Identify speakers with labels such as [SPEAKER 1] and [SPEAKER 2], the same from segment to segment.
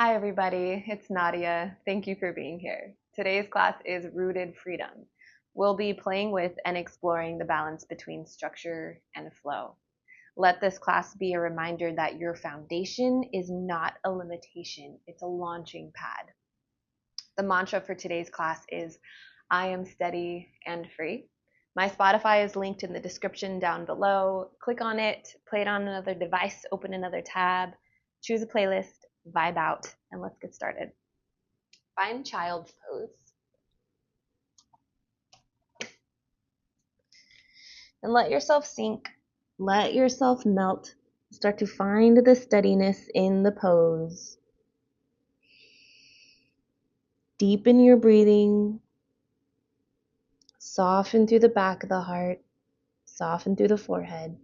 [SPEAKER 1] Hi, everybody. It's Nadia. Thank you for being here. Today's class is Rooted Freedom. We'll be playing with and exploring the balance between structure and flow. Let this class be a reminder that your foundation is not a limitation, it's a launching pad. The mantra for today's class is I am steady and free. My Spotify is linked in the description down below. Click on it, play it on another device, open another tab, choose a playlist, vibe out, and let's get started. Find child's pose. And let yourself sink. Let yourself melt. Start to find the steadiness in the pose. Deepen your breathing. Soften through the back of the heart. Soften through the forehead.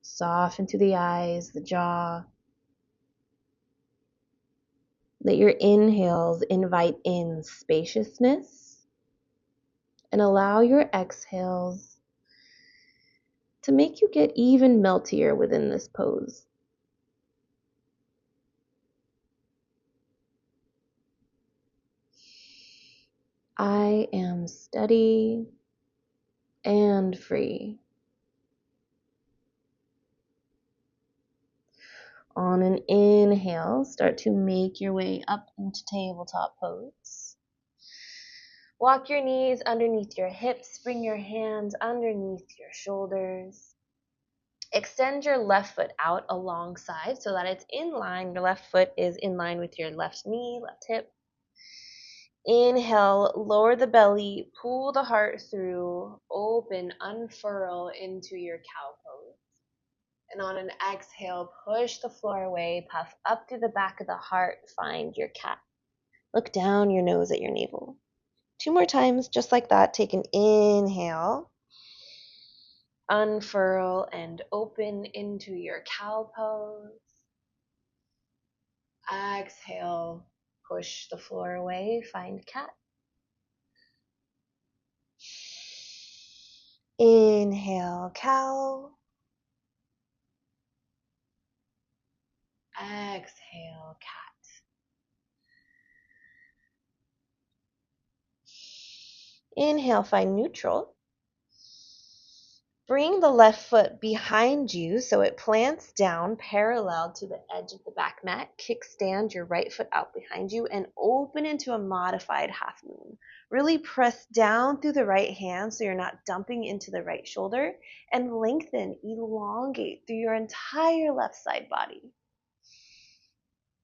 [SPEAKER 1] Soften through the eyes, the jaw. Let your inhales invite in spaciousness. And allow your exhales to make you get even meltier within this pose. I am steady and free. On an inhale, start to make your way up into tabletop pose. Walk your knees underneath your hips, bring your hands underneath your shoulders. Extend your left foot out alongside so that it's in line. Your left foot is in line with your left knee, left hip. Inhale, lower the belly, pull the heart through, open, unfurl into your cow pose. And on an exhale, push the floor away, puff up through the back of the heart, find your cat. Look down your nose at your navel. 2 more times, just like that. Take an inhale, unfurl and open into your cow pose. Exhale, push the floor away, find cat. Inhale, cow. Exhale, cat. Inhale, find neutral. Bring the left foot behind you so it plants down parallel to the edge of the back mat. Kickstand your right foot out behind you and open into a modified half moon. Really press down through the right hand so you're not dumping into the right shoulder, and lengthen, elongate through your entire left side body.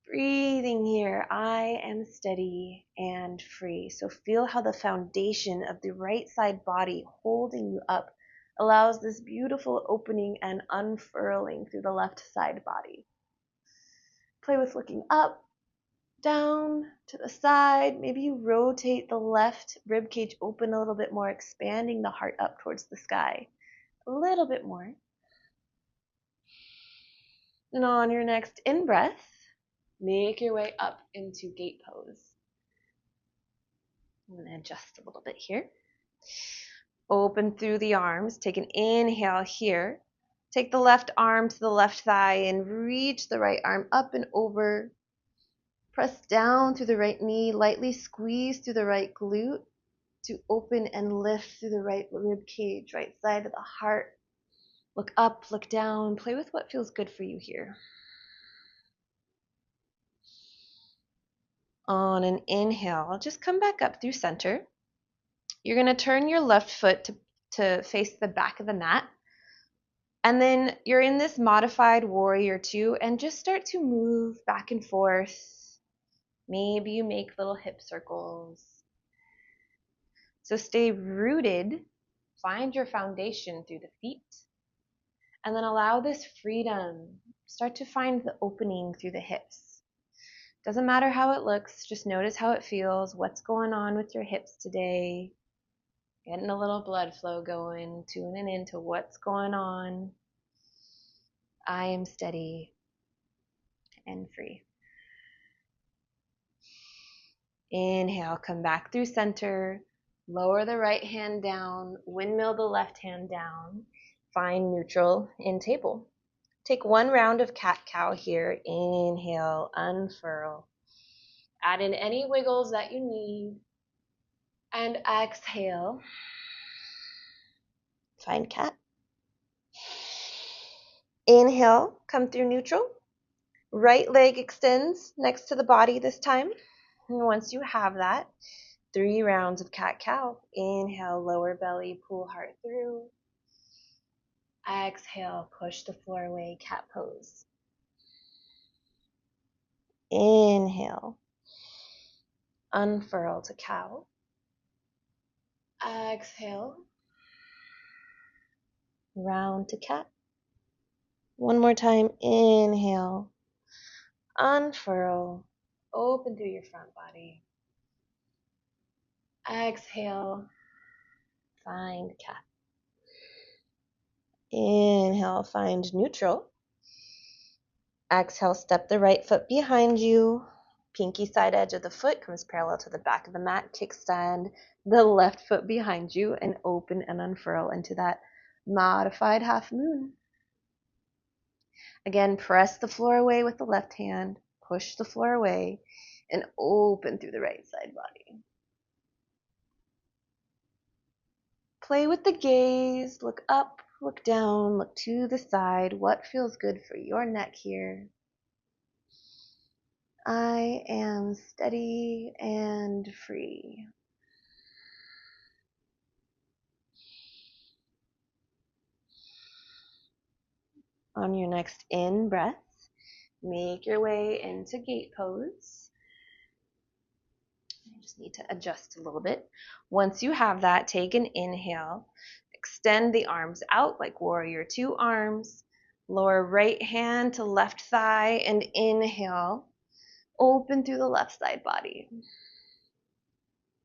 [SPEAKER 1] Breathing here, I am steady and free. So feel how the foundation of the right side body holding you up allows this beautiful opening and unfurling through the left side body. Play with looking up, down, to the side. Maybe you rotate the left rib cage open a little bit more, expanding the heart up towards the sky. A little bit more. And on your next in-breath, make your way up into gate pose. I'm going to adjust a little bit here. Open through the arms. Take an inhale here. Take the left arm to the left thigh and reach the right arm up and over. Press down through the right knee. Lightly squeeze through the right glute to open and lift through the right rib cage, right side of the heart. Look up, look down. Play with what feels good for you here. On an inhale, just come back up through center. You're going to turn your left foot to face the back of the mat. And then you're in this modified warrior two and just start to move back and forth. Maybe you make little hip circles. So stay rooted. Find your foundation through the feet. And then allow this freedom. Start to find the opening through the hips. Doesn't matter how it looks. Just notice how it feels. What's going on with your hips today? Getting a little blood flow going, tuning into what's going on. I am steady and free. Inhale, come back through center. Lower the right hand down. Windmill the left hand down. Find neutral in table. Take one round of cat-cow here. Inhale, unfurl. Add in any wiggles that you need. And exhale. Find cat. Inhale, come through neutral. Right leg extends next to the body this time. And once you have that, 3 rounds of cat-cow. Inhale, lower belly, pull heart through. Exhale, push the floor away, cat pose. Inhale, unfurl to cow. Exhale, round to cat. One more time, inhale, unfurl, open through your front body. Exhale, find cat. Inhale, find neutral. Exhale, step the right foot behind you. Pinky side edge of the foot comes parallel to the back of the mat. Kickstand the left foot behind you and open and unfurl into that modified half moon. Again, press the floor away with the left hand. Push the floor away and open through the right side body. Play with the gaze. Look up, look down, look to the side. What feels good for your neck here? I am steady and free. On your next in breath, make your way into gate pose. You just need to adjust a little bit. Once you have that, take an inhale. Extend the arms out like warrior two arms. Lower right hand to left thigh and inhale. Open through the left side body.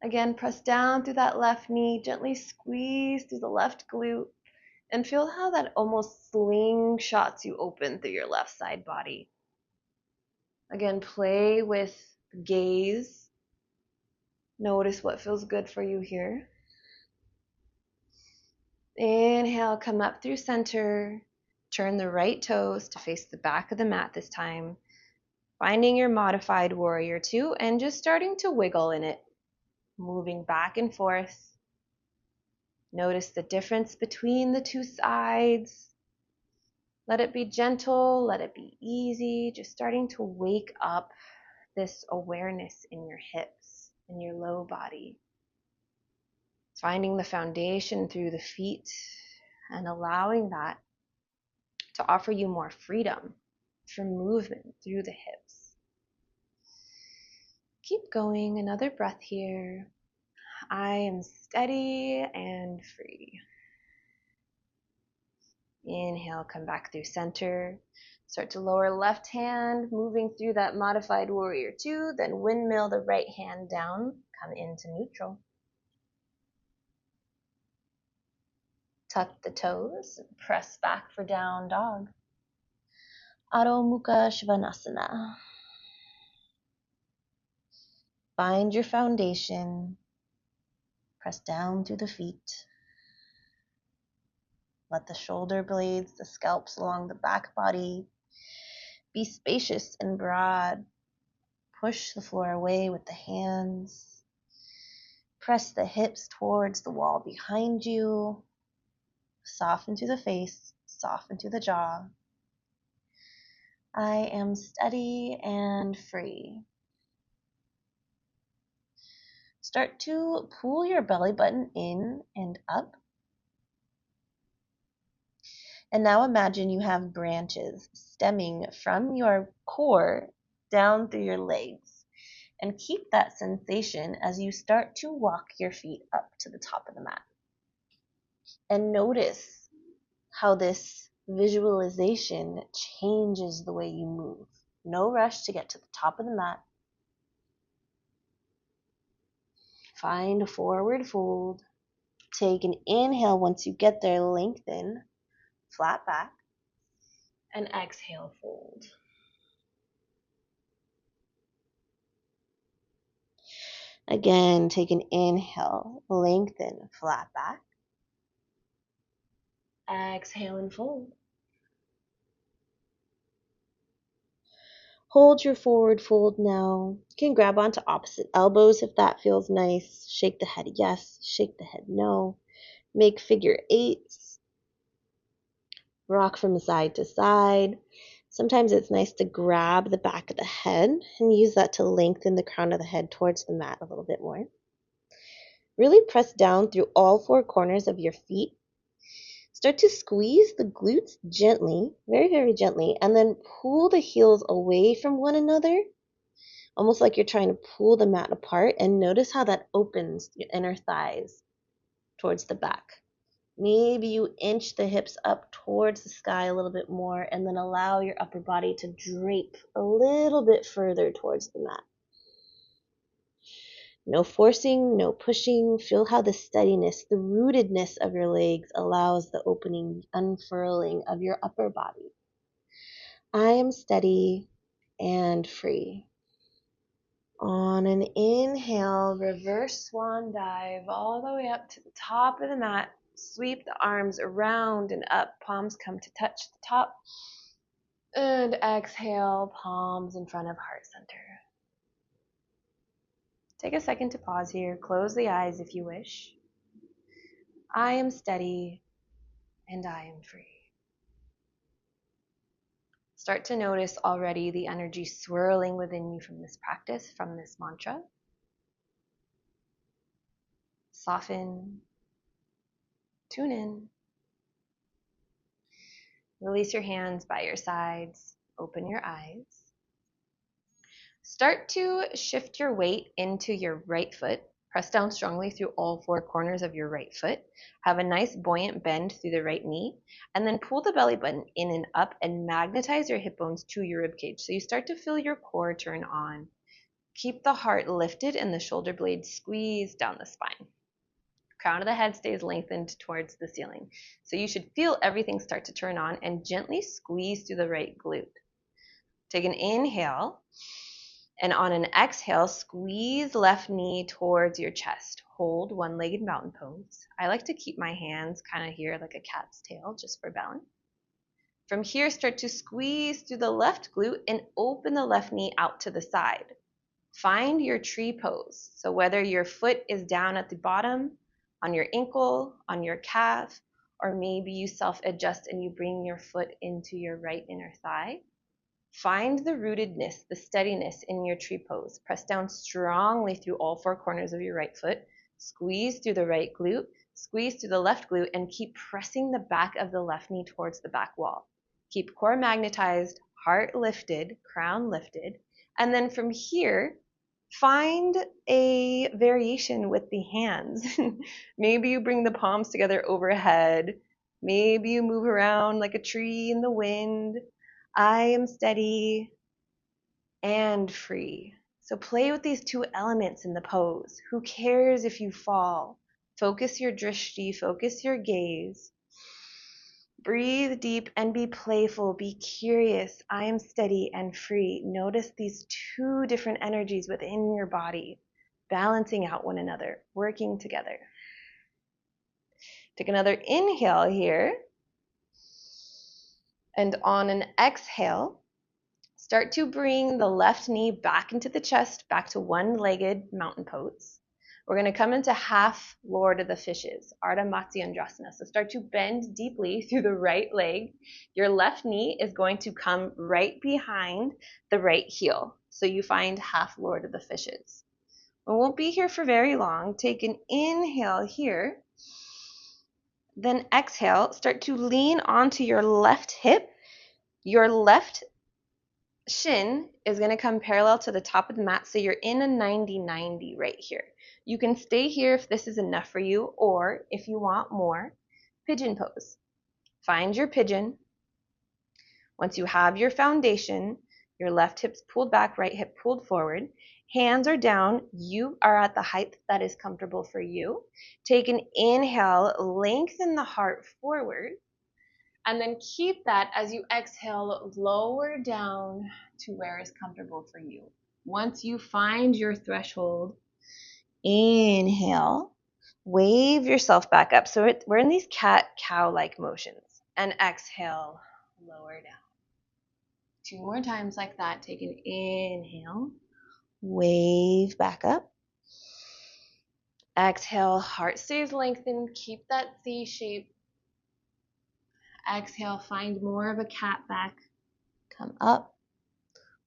[SPEAKER 1] Again, press down through that left knee. Gently squeeze through the left glute. And feel how that almost slingshots you open through your left side body. Again, play with gaze. Notice what feels good for you here. Inhale, come up through center. Turn the right toes to face the back of the mat this time. Finding your modified warrior two and just starting to wiggle in it. Moving back and forth. Notice the difference between the two sides. Let it be gentle, let it be easy, just starting to wake up this awareness in your hips, in your low body. Finding the foundation through the feet and allowing that to offer you more freedom for movement through the hips. Keep going, another breath here. I am steady and free. Inhale, come back through center. Start to lower left hand, moving through that modified warrior two, then windmill the right hand down, come into neutral. Tuck the toes, press back for down dog. Adho Mukha Svanasana. Find your foundation. Press down through the feet. Let the shoulder blades, the scalps along the back body be spacious and broad. Push the floor away with the hands. Press the hips towards the wall behind you. Soften to the face, soften to the jaw. I am steady and free. Start to pull your belly button in and up. And now imagine you have branches stemming from your core down through your legs. And keep that sensation as you start to walk your feet up to the top of the mat. And notice how this visualization changes the way you move. No rush to get to the top of the mat. Find a forward fold. Take an inhale. Once you get there, lengthen, flat back, and exhale, fold. Again, take an inhale, lengthen, flat back. Exhale and fold.
[SPEAKER 2] Hold your forward fold now. You can grab onto opposite elbows if that feels nice. Shake the head yes, shake the head no. Make figure eights. Rock from side to side. Sometimes it's nice to grab the back of the head and use that to lengthen the crown of the head towards the mat a little bit more. Really press down through all four corners of your feet. Start to squeeze the glutes gently, very, very gently, and then pull the heels away from one another, almost like you're trying to pull the mat apart. And notice how that opens your inner thighs towards the back. Maybe you inch the hips up towards the sky a little bit more, and then allow your upper body to drape a little bit further towards the mat. No forcing, no pushing. Feel how the steadiness, the rootedness of your legs allows the opening, unfurling of your upper body. I am steady and free. On an inhale, reverse swan dive all the way up to the top of the mat. Sweep the arms around and up. Palms come to touch the top. And exhale, palms in front of heart center. Take a second to pause here. Close the eyes if you wish. I am steady and I am free. Start to notice already the energy swirling within you from this practice, from this mantra. Soften, tune in. Release your hands by your sides. Open your eyes. Start to shift your weight into your right foot. Press down strongly through all four corners of your right foot. Have a nice buoyant bend through the right knee. And then pull the belly button in and up and magnetize your hip bones to your rib cage. So you start to feel your core turn on. Keep the heart lifted and the shoulder blades squeezed down the spine. Crown of the head stays lengthened towards the ceiling. So you should feel everything start to turn on and gently squeeze through the right glute. Take an inhale, and on an exhale, squeeze left knee towards your chest. Hold one-legged mountain pose. I like to keep my hands kind of here like a cat's tail just for balance. From here, start to squeeze through the left glute and open the left knee out to the side. Find your tree pose. So whether your foot is down at the bottom, on your ankle, on your calf, or maybe you self-adjust and you bring your foot into your right inner thigh. Find the rootedness, the steadiness in your tree pose. Press down strongly through all four corners of your right foot. Squeeze through the right glute, squeeze through the left glute, and keep pressing the back of the left knee towards the back wall. Keep core magnetized, heart lifted, crown lifted. And then from here, find a variation with the hands. Maybe you bring the palms together overhead. Maybe you move around like a tree in the wind. I am steady and free. So play with these two elements in the pose. Who cares if you fall? Focus your drishti, focus your gaze. Breathe deep and be playful, be curious. I am steady and free. Notice these two different energies within your body, balancing out one another, working together. Take another inhale here. And on an exhale, start to bring the left knee back into the chest, back to one-legged mountain pose. We're going to come into half Lord of the Fishes, Ardha Matsyendrasana. So start to bend deeply through the right leg. Your left knee is going to come right behind the right heel. So you find half Lord of the Fishes. We won't be here for very long. Take an inhale here. Then exhale. Start to lean onto your left hip. Your left shin is going to come parallel to the top of the mat, so you're in a 90-90 right here. You can stay here if this is enough for you, or if you want more, pigeon pose. Find your pigeon. Once you have your foundation, your left hip's pulled back, right hip pulled forward, hands are down, you are at the height that is comfortable for you. Take an inhale, lengthen the heart forward, and then keep that as you exhale, lower down to where is comfortable for you. Once you find your threshold, inhale, wave yourself back up. So we're in these cat-cow-like motions. And exhale, lower down.
[SPEAKER 1] 2 more times like that. Take an inhale, wave back up. Exhale, heart stays lengthened. Keep that C shape. Exhale, find more of a cat back. Come up.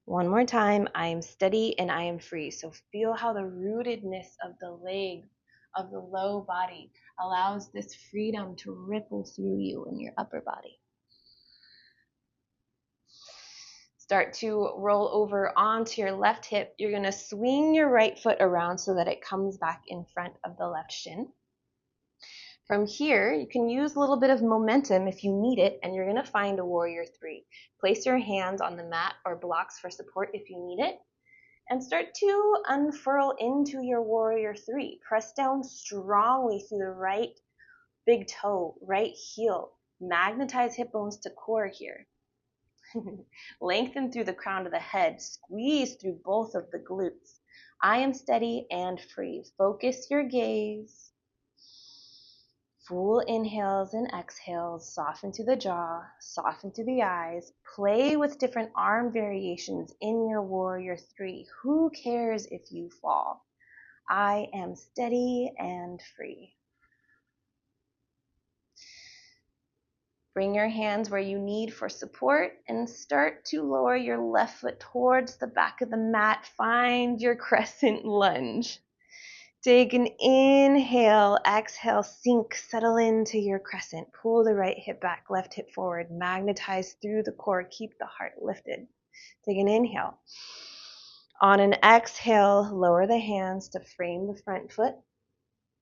[SPEAKER 1] One more time. I am steady and I am free. So feel how the rootedness of the legs, of the low body, allows this freedom to ripple through you in your upper body. Start to roll over onto your left hip. You're going to swing your right foot around so that it comes back in front of the left shin. From here, you can use a little bit of momentum if you need it, and you're going to find a warrior 3. Place your hands on the mat or blocks for support if you need it, and start to unfurl into your warrior 3. Press down strongly through the right big toe, right heel. Magnetize hip bones to core here. Lengthen through the crown of the head. Squeeze through both of the glutes. I am steady and free. Focus your gaze. Full inhales and exhales. Soften to the jaw. Soften to the eyes. Play with different arm variations in your warrior 3. Who cares if you fall? I am steady and free. Bring your hands where you need for support and start to lower your left foot towards the back of the mat. Find your crescent lunge. Take an inhale, exhale, sink, settle into your crescent. Pull the right hip back, left hip forward. Magnetize through the core. Keep the heart lifted. Take an inhale. On an exhale, lower the hands to frame the front foot.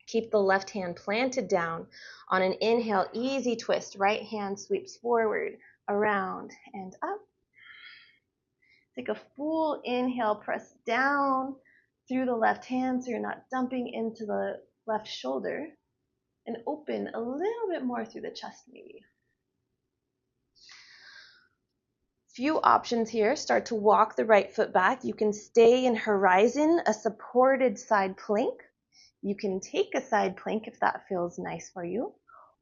[SPEAKER 1] Keep the left hand planted down. On an inhale, easy twist. Right hand sweeps forward, around, and up. Take a full inhale, press down through the left hand so you're not dumping into the left shoulder. And open a little bit more through the chest maybe. Few options here. Start to walk the right foot back. You can stay in horizon, a supported side plank. You can take a side plank if that feels nice for you,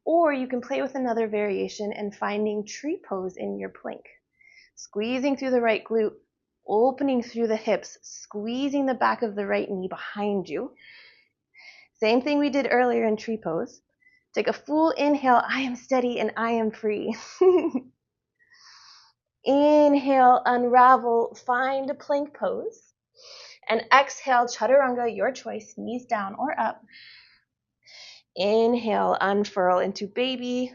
[SPEAKER 1] or you can play with another variation and finding tree pose in your plank. Squeezing through the right glute, opening through the hips, squeezing the back of the right knee behind you. Same thing we did earlier in tree pose. Take a full inhale, I am steady and I am free. Inhale, unravel, find a plank pose. And exhale, chaturanga, your choice, knees down or up. Inhale, unfurl into baby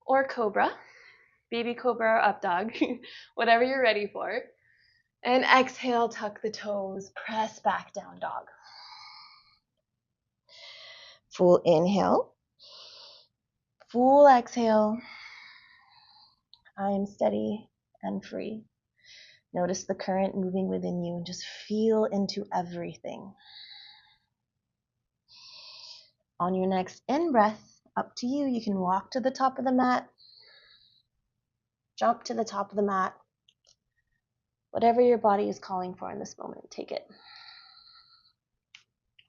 [SPEAKER 1] or cobra. Baby cobra or up dog, whatever you're ready for. And exhale, tuck the toes, press back down dog. Full inhale. Full exhale. I am steady and free. Notice the current moving within you and just feel into everything. On your next in-breath, up to you. You can walk to the top of the mat, jump to the top of the mat. Whatever your body is calling for in this moment, take it.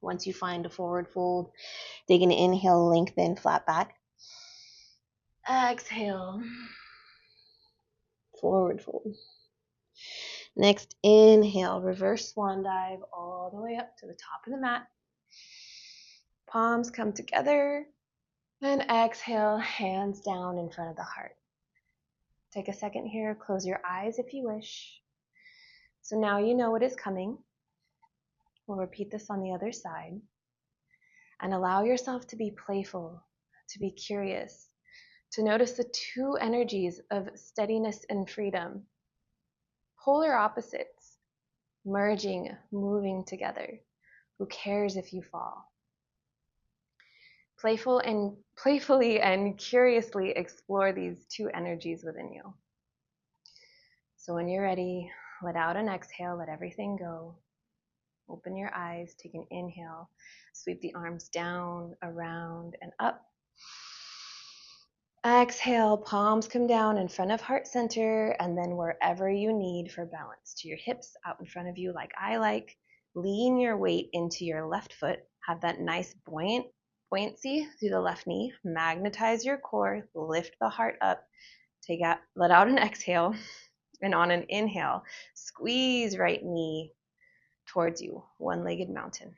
[SPEAKER 1] Once you find a forward fold, take an inhale, lengthen, flat back. Exhale, forward fold. Next, inhale, reverse swan dive all the way up to the top of the mat. Palms come together. And exhale, hands down in front of the heart. Take a second here, close your eyes if you wish. So now you know what is coming. We'll repeat this on the other side. And allow yourself to be playful, to be curious, to notice the two energies of steadiness and freedom. Polar opposites, merging, moving together. Who cares if you fall? Playfully and curiously explore these two energies within you. So when you're ready, let out an exhale, let everything go. Open your eyes, take an inhale, sweep the arms down, around, and up. Exhale, palms come down in front of heart center, and then wherever you need for balance, to your hips, out in front of you like I like. Lean your weight into your left foot. Have that nice buoyancy through the left knee. Magnetize your core, lift the heart up. Let out an exhale. And on an inhale, squeeze right knee towards you, one-legged mountain.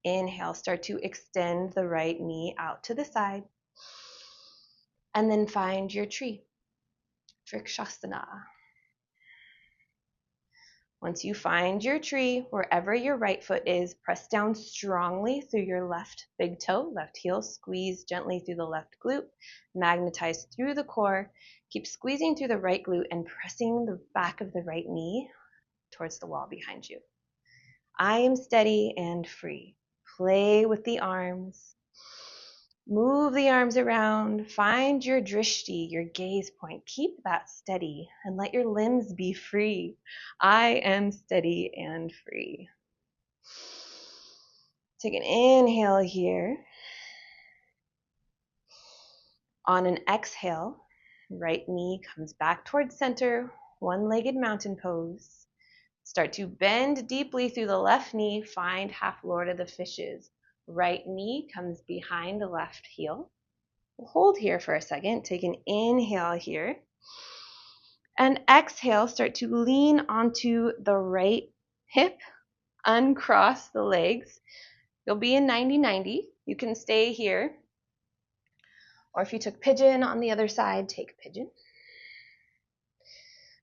[SPEAKER 1] Inhale, start to extend the right knee out to the side. And then find your tree, Vrikshasana. Once you find your tree, wherever your right foot is, press down strongly through your left big toe, left heel, squeeze gently through the left glute, magnetize through the core, keep squeezing through the right glute and pressing the back of the right knee towards the wall behind you. I am steady and free. Play with the arms. Move the arms around, find your drishti, your gaze point. Keep that steady and let your limbs be free. I am steady and free. Take an inhale here. On an exhale, right knee comes back towards center, one-legged mountain pose. Start to bend deeply through the left knee, find half Lord of the Fishes. Right knee comes behind the left heel. We'll hold here for a second. Take an inhale here. And exhale, start to lean onto the right hip, uncross the legs. You'll be in 90-90. You can stay here. Or if you took pigeon on the other side, take pigeon.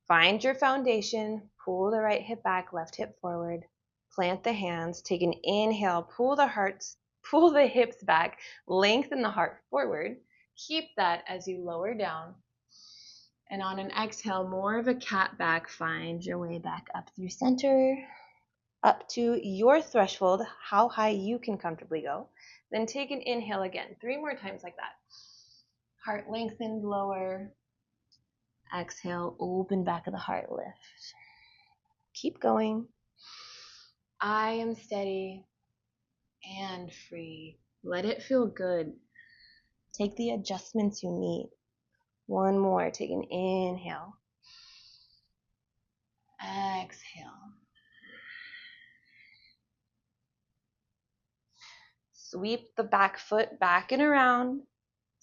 [SPEAKER 1] Find your foundation. Pull the right hip back, left hip forward. Plant the hands. Take an inhale. Pull the hips back. Lengthen the heart forward. Keep that as you lower down. And on an exhale, more of a cat back. Find your way back up through center, up to your threshold, how high you can comfortably go. Then take an inhale again, 3 more times like that. Heart lengthened, lower. Exhale, open back of the heart, lift. Keep going. I am steady and free. Let it feel good. Take the adjustments you need. One more. Take an inhale. Exhale. Sweep the back foot back and around.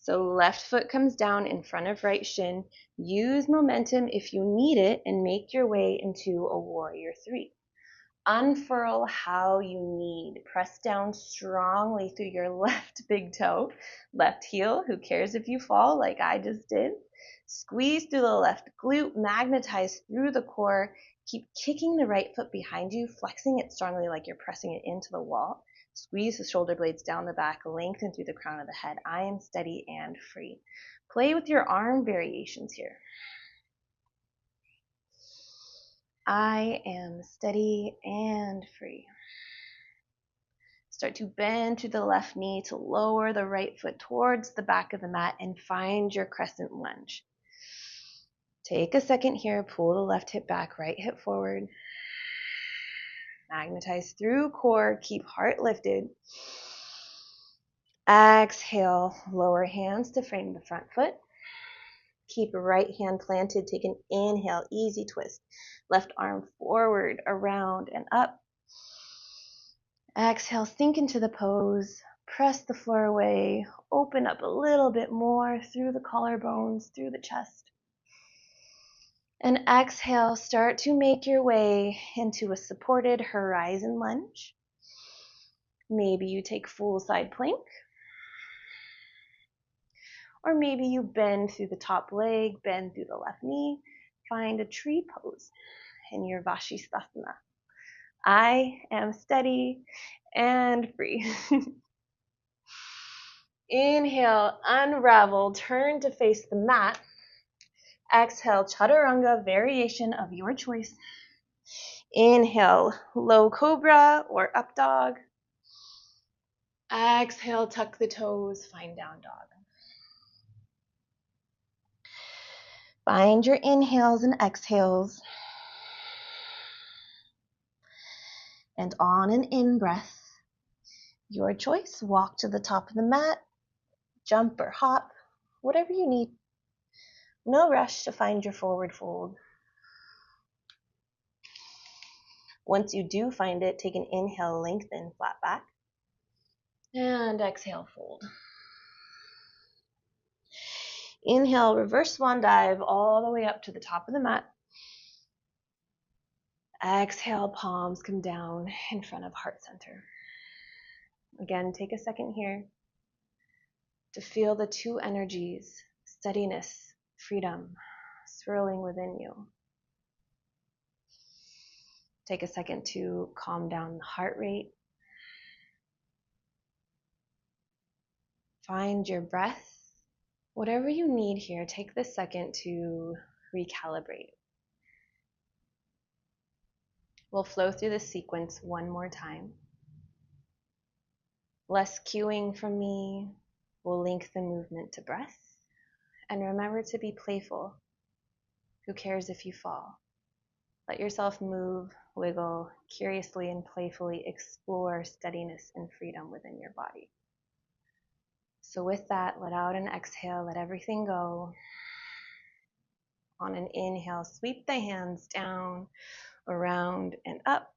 [SPEAKER 1] So left foot comes down in front of right shin. Use momentum if you need it and make your way into a warrior 3. Unfurl how you need. Press down strongly through your left big toe, left heel. Who cares if you fall like I just did? Squeeze through the left glute, magnetize through the core. Keep kicking the right foot behind you, flexing it strongly like you're pressing it into the wall. Squeeze the shoulder blades down the back, lengthen through the crown of the head. I am steady and free. Play with your arm variations here. I am steady and free. Start to bend to the left knee to lower the right foot towards the back of the mat and find your crescent lunge. Take a second here, pull the left hip back, right hip forward. Magnetize through core, keep heart lifted. Exhale, lower hands to frame the front foot. Keep right hand planted, take an inhale, easy twist. Left arm forward, around, and up. Exhale, sink into the pose. Press the floor away. Open up a little bit more through the collarbones, through the chest. And exhale, start to make your way into a supported horizon lunge. Maybe you take full side plank. Or maybe you bend through the top leg, bend through the left knee. Find a tree pose in your Vashisthasana. I am steady and free. Inhale, unravel, turn to face the mat. Exhale, chaturanga, variation of your choice. Inhale, low cobra or up dog. Exhale, tuck the toes, find down dog. Find your inhales and exhales. And on an in-breath, your choice, walk to the top of the mat, jump or hop, whatever you need. No rush to find your forward fold. Once you do find it, take an inhale, lengthen, flat back. And exhale, fold. Inhale, reverse swan dive all the way up to the top of the mat. Exhale, palms come down in front of heart center. Again, take a second here to feel the two energies, steadiness, freedom, swirling within you. Take a second to calm down the heart rate. Find your breath. Whatever you need here, take this second to recalibrate. We'll flow through this sequence one more time. Less cueing from me. We'll link the movement to breath. And remember to be playful. Who cares if you fall? Let yourself move, wiggle, curiously and playfully explore steadiness and freedom within your body. So with that, let out an exhale, let everything go. On an inhale, sweep the hands down, around, and up.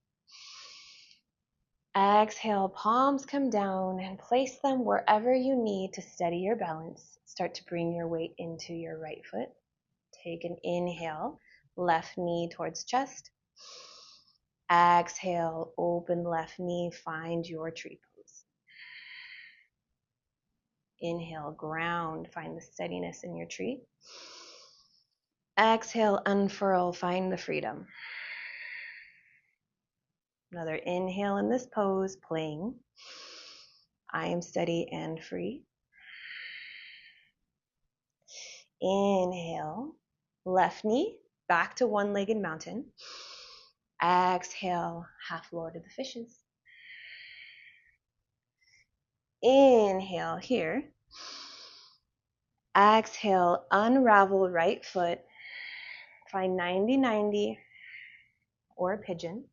[SPEAKER 1] Exhale, palms come down and place them wherever you need to steady your balance. Start to bring your weight into your right foot. Take an inhale, left knee towards chest. Exhale, open left knee, find your tree pose. Inhale, ground, find the steadiness in your tree. Exhale, unfurl, find the freedom. Another inhale in this pose, playing. I am steady and free. Inhale, left knee, back to one-legged mountain. Exhale, half Lord of the Fishes. Inhale here. Exhale, unravel right foot. Find 90-90 or pigeon.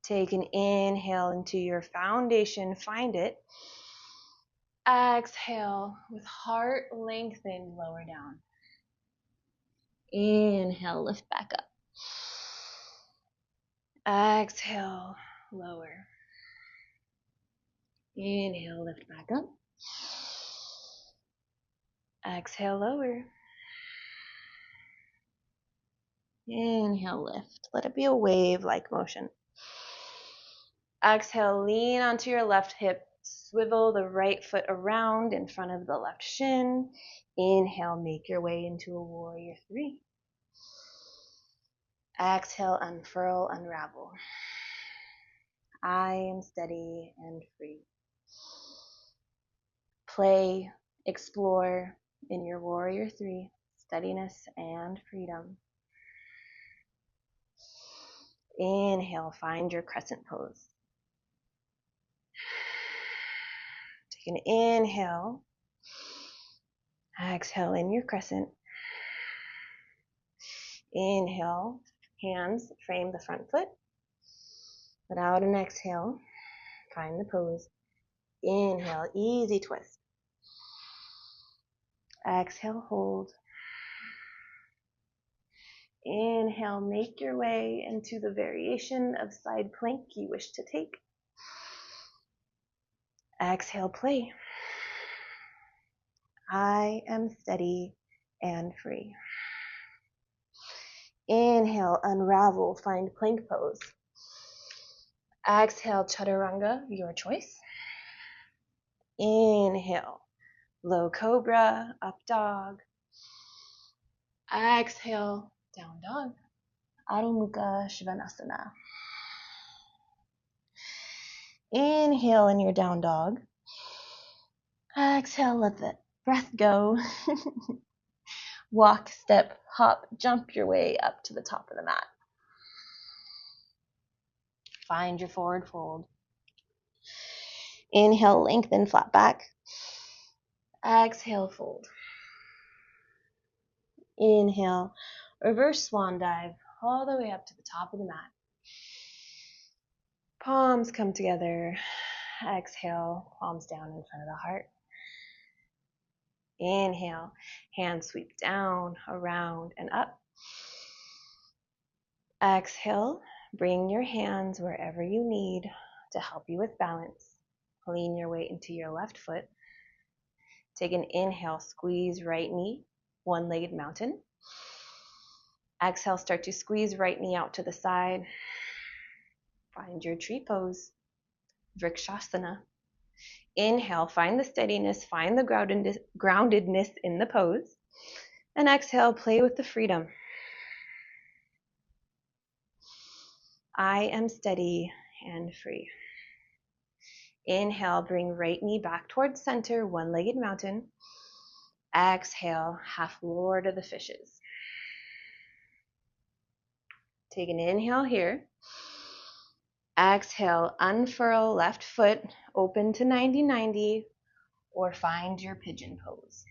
[SPEAKER 1] Take an inhale into your foundation, find it. Exhale, with heart lengthened, lower down. Inhale, lift back up. Exhale, lower. Inhale, lift back up. Exhale, lower. Inhale, lift. Let it be a wave-like motion. Exhale, lean onto your left hip. Swivel the right foot around in front of the left shin. Inhale, make your way into a warrior three. Exhale, unfurl, unravel. I am steady and free. Play, explore in your warrior three, steadiness and freedom. Inhale, find your crescent pose. Take an inhale. Exhale in your crescent. Inhale, hands frame the front foot. Let out an exhale. Find the pose. Inhale, easy twist. Exhale, hold. Inhale, make your way into the variation of side plank you wish to take. Exhale, play. I am steady and free. Inhale, unravel, find plank pose. Exhale, chaturanga, your choice. Inhale, low cobra, up dog. Exhale, down dog. Adho Mukha Svanasana. Inhale in your down dog. Exhale, let the breath go. Walk, step, hop, jump your way up to the top of the mat. Find your forward fold. Inhale, lengthen, flat back. Exhale, fold. Inhale, reverse swan dive all the way up to the top of the mat. Palms come together. Exhale, palms down in front of the heart. Inhale, hands sweep down, around, and up. Exhale, bring your hands wherever you need to help you with balance. Lean your weight into your left foot. Take an inhale, squeeze right knee, one-legged mountain. Exhale, start to squeeze right knee out to the side. Find your tree pose, Vrikshasana. Inhale, find the steadiness, find the groundedness in the pose. And exhale, play with the freedom. I am steady and free. Inhale, bring right knee back towards center, one-legged mountain. Exhale, half Lord of the Fishes. Take an inhale here. Exhale, unfurl left foot, open to 90-90, or find your pigeon pose.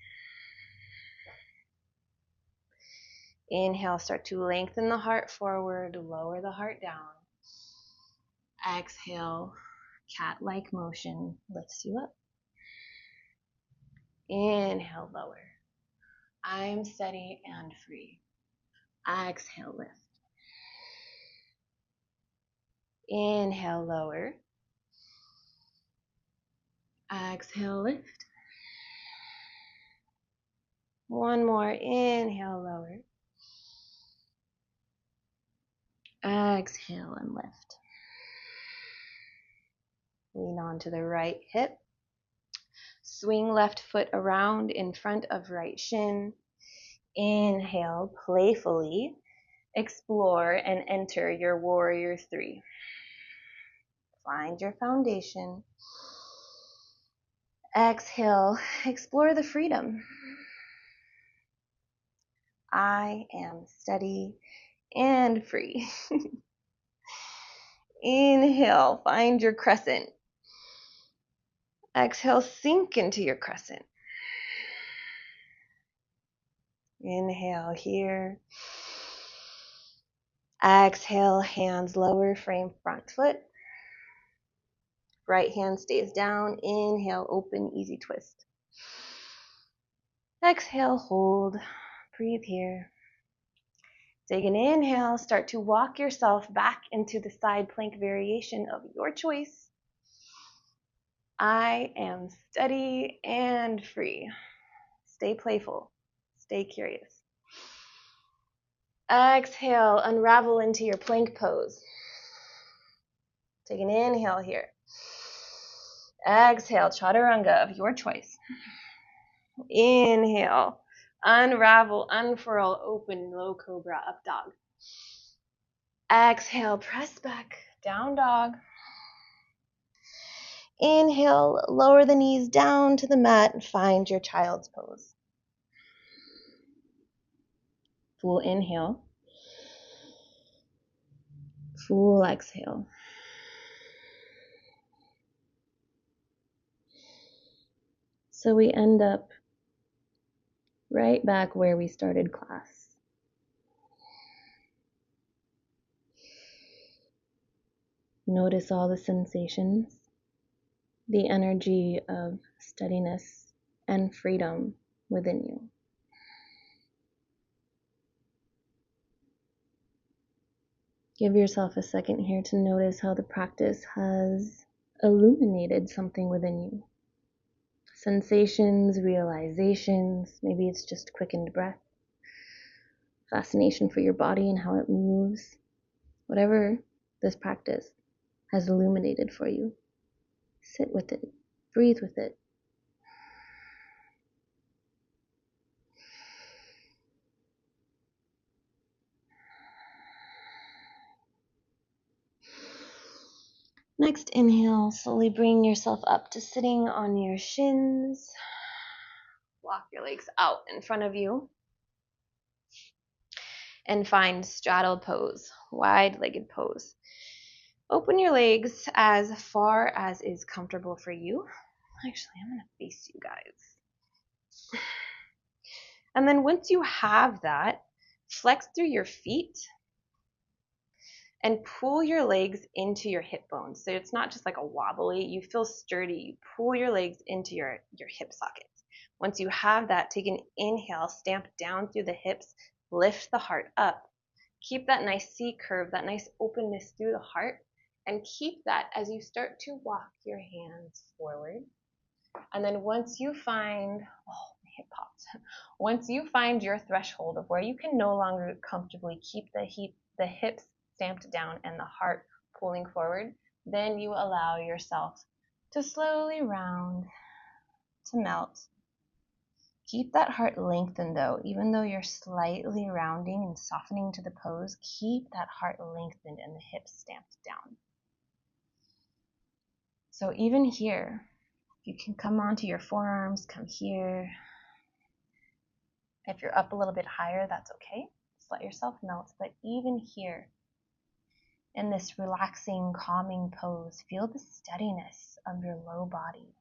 [SPEAKER 1] Inhale, start to lengthen the heart forward, lower the heart down. Exhale, cat-like motion lifts you up. Inhale, lower. I'm steady and free. Exhale, lift. Inhale, lower. Exhale, lift. One more. Inhale, lower. Exhale and lift. Lean onto the right hip. Swing left foot around in front of right shin. Inhale, playfully explore and enter your warrior three. Find your foundation. Exhale, explore the freedom. I am steady and free. Inhale, find your crescent. Exhale, sink into your crescent. Inhale here. Exhale, hands lower, frame front foot. Right hand stays down. Inhale, open, easy twist. Exhale, hold. Breathe here. Take an inhale, start to walk yourself back into the side plank variation of your choice. I am steady and free. Stay playful. Stay curious. Exhale, unravel into your plank pose. Take an inhale here. Exhale, chaturanga of your choice. Inhale, unravel, unfurl, open, low cobra, up dog. Exhale, press back, down dog. Inhale, lower the knees down to the mat and find your child's pose. Full inhale. Full exhale. So we end up right back where we started class. Notice all the sensations, the energy of steadiness and freedom within you. Give yourself a second here to notice how the practice has illuminated something within you. Sensations, realizations, maybe it's just quickened breath, fascination for your body and how it moves. Whatever this practice has illuminated for you, sit with it, breathe with it. Next inhale, slowly bring yourself up to sitting on your shins. Walk your legs out in front of you. And find straddle pose, wide-legged pose. Open your legs as far as is comfortable for you. Actually, I'm going to face you guys. And then once you have that, flex through your feet and pull your legs into your hip bones. So it's not just like a wobbly, you feel sturdy. You pull your legs into your hip sockets. Once you have that, take an inhale, stamp down through the hips, lift the heart up. Keep that nice C curve, that nice openness through the heart, and keep that as you start to walk your hands forward
[SPEAKER 2] And then once you find, oh, my hip popped. Once you find your threshold of where you can no longer comfortably keep the hips stamped down and the heart pulling forward, then you allow yourself to slowly round, to melt. Keep that heart lengthened though, even though you're slightly rounding and softening to the pose, keep that heart lengthened and the hips stamped down. So even here, you can come onto your forearms, come here. If you're up a little bit higher, that's okay. Just let yourself melt. But even here, in this relaxing, calming pose, feel the steadiness of your low body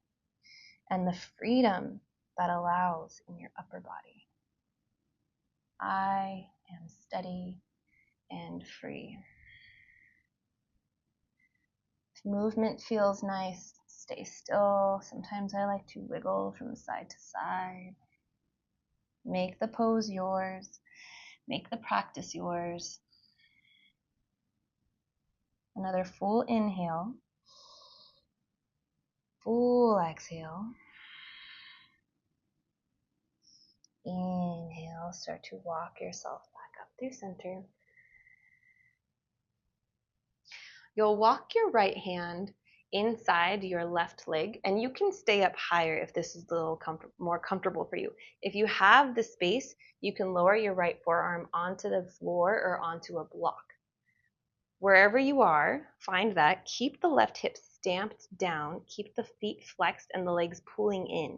[SPEAKER 2] and the freedom that allows in your upper body. I am steady and free. If movement feels nice, stay still. Sometimes I like to wiggle from side to side. Make the pose yours. Make the practice yours. Another full inhale. Full exhale. Inhale, start to walk yourself back up through center. You'll walk your right hand inside your left leg, and you can stay up higher if this is a little more comfortable for you. If you have the space, you can lower your right forearm onto the floor or onto a block. Wherever you are, find that. Keep the left hip stamped down. Keep the feet flexed and the legs pulling in.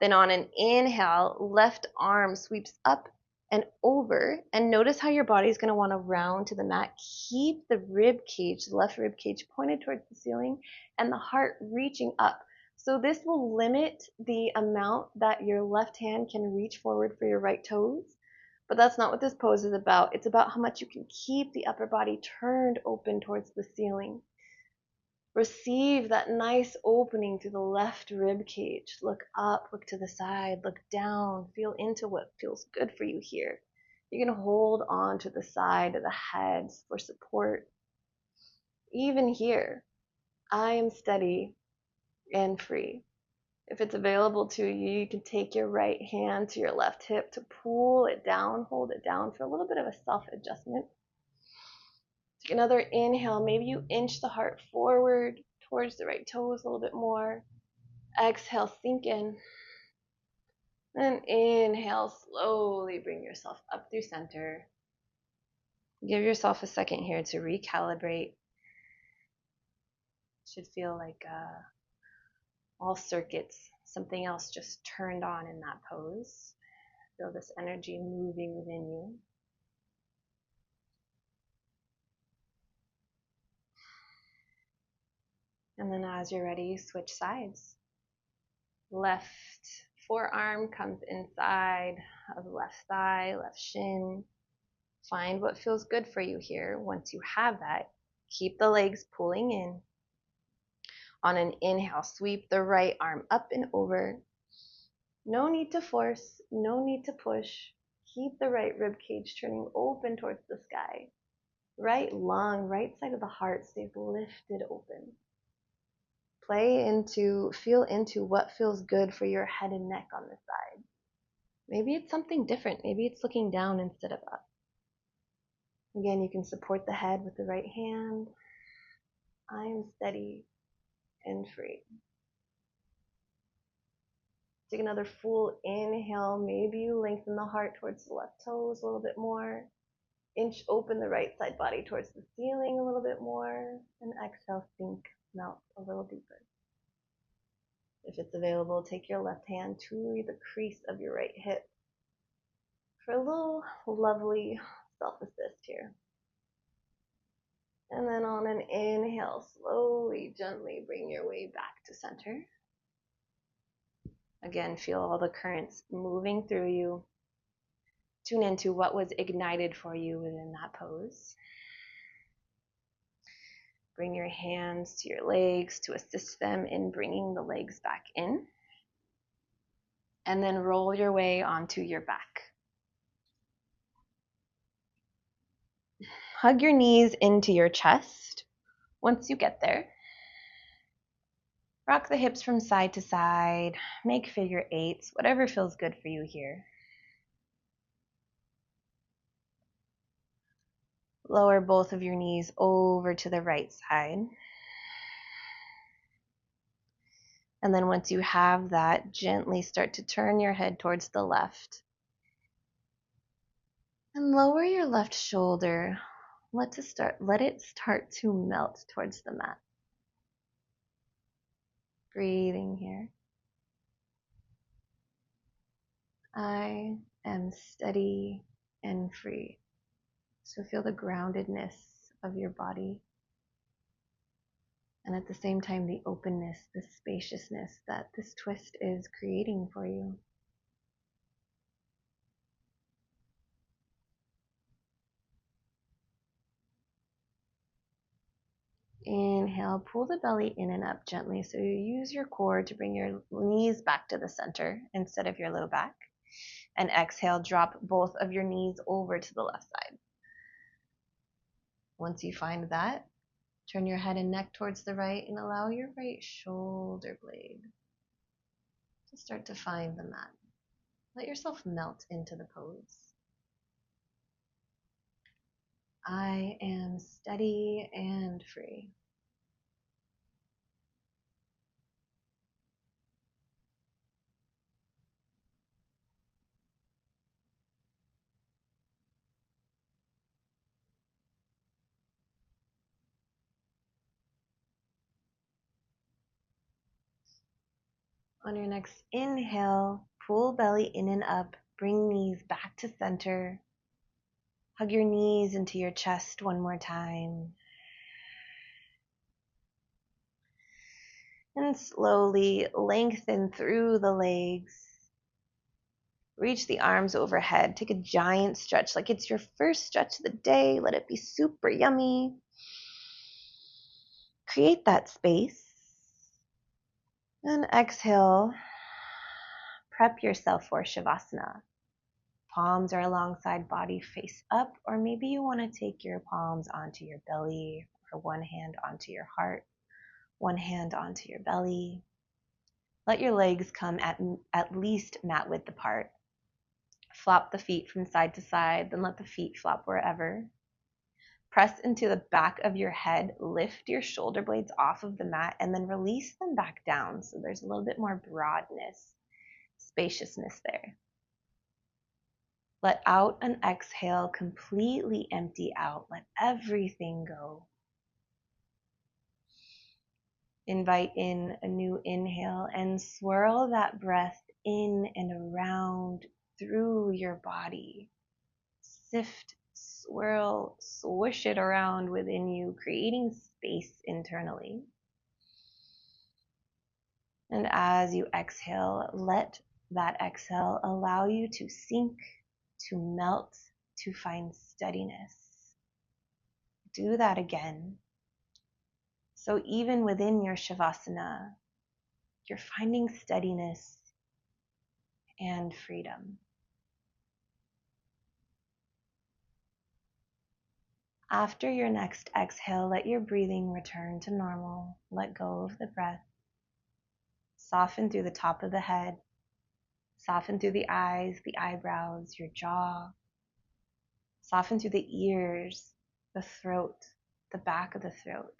[SPEAKER 2] Then on an inhale, left arm sweeps up and over. And notice how your body is going to want to round to the mat. Keep the rib cage, the left rib cage pointed towards the ceiling and the heart reaching up. So this will limit the amount that your left hand can reach forward for your right toes. But that's not what this pose is about. It's about how much you can keep the upper body turned open towards the ceiling. Receive that nice opening through the left rib cage. Look up, look to the side, look down, feel into what feels good for you here. You're going to hold on to the side of the head for support. Even here, I am steady and free. If it's available to you, you can take your right hand to your left hip to pull it down, hold it down for a little bit of a self-adjustment. Take another inhale. Maybe you inch the heart forward towards the right toes a little bit more. Exhale, sink in. And inhale, slowly bring yourself up through center. Give yourself a second here to recalibrate. Should feel like all circuits, something else just turned on in that pose. Feel this energy moving within you. And then as you're ready, switch sides. Left forearm comes inside of left thigh, left shin. Find what feels good for you here. Once you have that, keep the legs pulling in. On an inhale, sweep the right arm up and over. No need to force, no need to push. Keep the right rib cage turning open towards the sky. Right lung, right side of the heart stays lifted open. Feel into what feels good for your head and neck on this side. Maybe it's something different. Maybe it's looking down instead of up. Again, you can support the head with the right hand. I am steady and free. Take another full inhale. Maybe you lengthen the heart towards the left toes a little bit more. Inch open the right side body towards the ceiling a little bit more. And exhale, sink, melt a little deeper. If it's available, take your left hand to the crease of your right hip for a little lovely self-assist here. And then on an inhale, slowly, gently bring your way back to center. Again, feel all the currents moving through you. Tune into what was ignited for you within that pose. Bring your hands to your legs to assist them in bringing the legs back in. And then roll your way onto your back. Hug your knees into your chest once you get there.
[SPEAKER 1] Rock the hips from side to side. Make figure eights, whatever feels good for you here. Lower both of your knees over to the right side. And then once you have that, gently start to turn your head towards the left. And lower your left shoulder. Let it start to melt towards the mat. Breathing here. I am steady and free. So feel the groundedness of your body. And at the same time, the openness, the spaciousness that this twist is creating for you. Inhale, pull the belly in and up gently. So you use your core to bring your knees back to the center instead of your low back. And exhale, drop both of your knees over to the left side. Once you find that, turn your head and neck towards the right and allow your right shoulder blade to start to find the mat. Let yourself melt into the pose. I am steady and free. On your next inhale, pull belly in and up, bring knees back to center. Hug your knees into your chest one more time. And slowly lengthen through the legs. Reach the arms overhead. Take a giant stretch like it's your first stretch of the day. Let it be super yummy. Create that space. And exhale. Prep yourself for Savasana. Palms are alongside body, face up, or maybe you want to take your palms onto your belly, or one hand onto your heart, one hand onto your belly. Let your legs come at least mat width apart. Flop the feet from side to side, then let the feet flop wherever. Press into the back of your head, lift your shoulder blades off of the mat, and then release them back down so there's a little bit more broadness, spaciousness there. Let out an exhale, completely empty out. Let everything go. Invite in a new inhale and swirl that breath in and around through your body. Sift, swirl, swish it around within you, creating space internally. And as you exhale, let that exhale allow you to sink, to melt, to find steadiness. Do that again. So even within your Shavasana, you're finding steadiness and freedom. After your next exhale, let your breathing return to normal. Let go of the breath. Soften through the top of the head. Soften through the eyes, the eyebrows, your jaw. Soften through the ears, the throat, the back of the throat,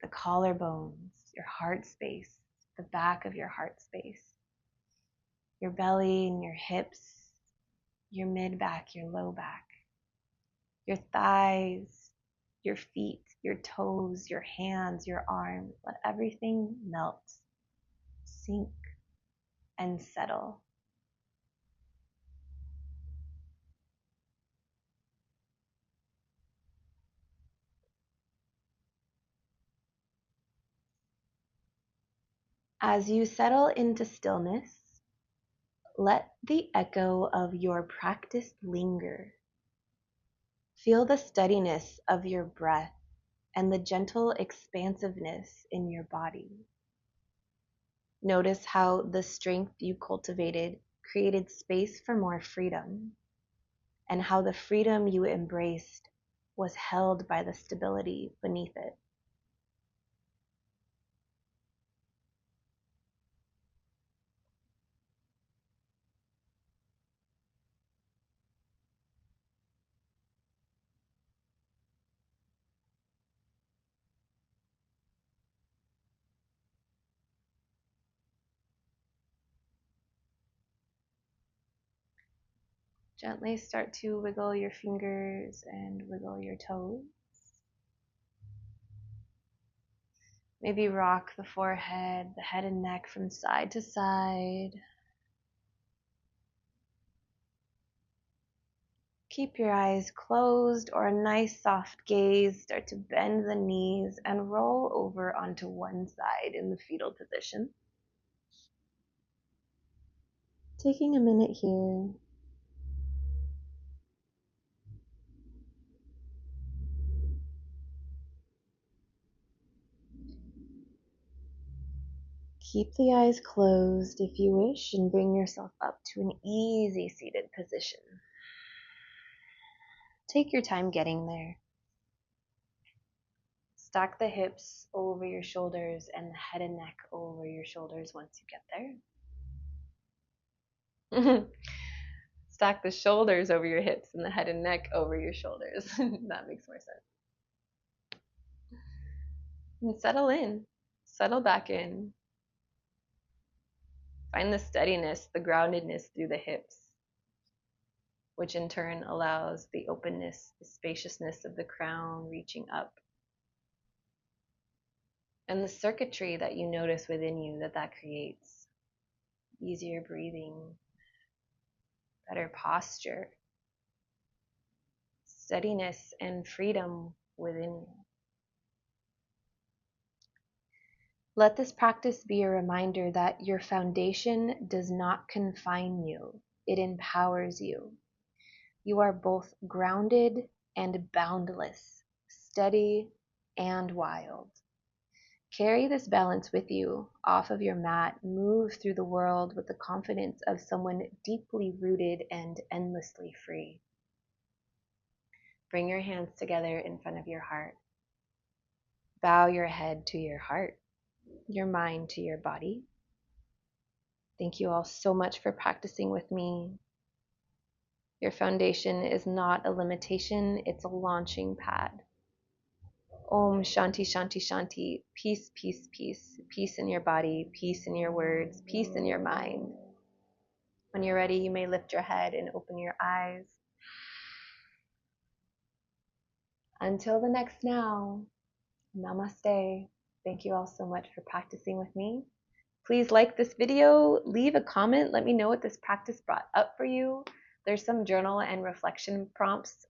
[SPEAKER 1] the collarbones, your heart space, the back of your heart space, your belly and your hips, your mid back, your low back, your thighs, your feet, your toes, your hands, your arms. Let everything melt, sink, and settle. As you settle into stillness, let the echo of your practice linger. Feel the steadiness of your breath and the gentle expansiveness in your body. Notice how the strength you cultivated created space for more freedom, and how the freedom you embraced was held by the stability beneath it. Gently start to wiggle your fingers and wiggle your toes. Maybe rock the forehead, the head and neck from side to side. Keep your eyes closed or a nice soft gaze. Start to bend the knees and roll over onto one side in the fetal position. Taking a minute here. Keep the eyes closed if you wish and bring yourself up to an easy seated position. Take your time getting there. Stack the hips over your shoulders and the head and neck over your shoulders once you get there. Stack the shoulders over your hips and the head and neck over your shoulders. That makes more sense. And settle in. Settle back in. Find the steadiness, the groundedness through the hips, which in turn allows the openness, the spaciousness of the crown reaching up. And the circuitry that you notice within you that creates. Easier breathing, better posture, steadiness and freedom within you. Let this practice be a reminder that your foundation does not confine you, it empowers you. You are both grounded and boundless, steady and wild. Carry this balance with you off of your mat. Move through the world with the confidence of someone deeply rooted and endlessly free. Bring your hands together in front of your heart. Bow your head to your heart, your mind to your body. Thank you all so much for practicing with me. Your foundation is not a limitation, it's a launching pad. Om Shanti Shanti Shanti. Peace, peace, peace. Peace in your body, peace in your words, peace in your mind. When you're ready, you may lift your head and open your eyes. Until the next now, namaste. Thank you all so much for practicing with me. Please like this video, leave a comment, let me know what this practice brought up for you. There's some journal and reflection prompts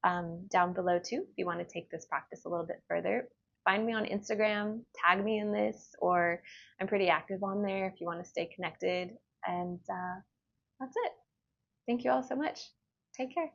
[SPEAKER 1] down below too, if you want to take this practice a little bit further. Find me on Instagram, tag me in this, or I'm pretty active on there if you want to stay connected. And that's it. Thank you all so much. Take care.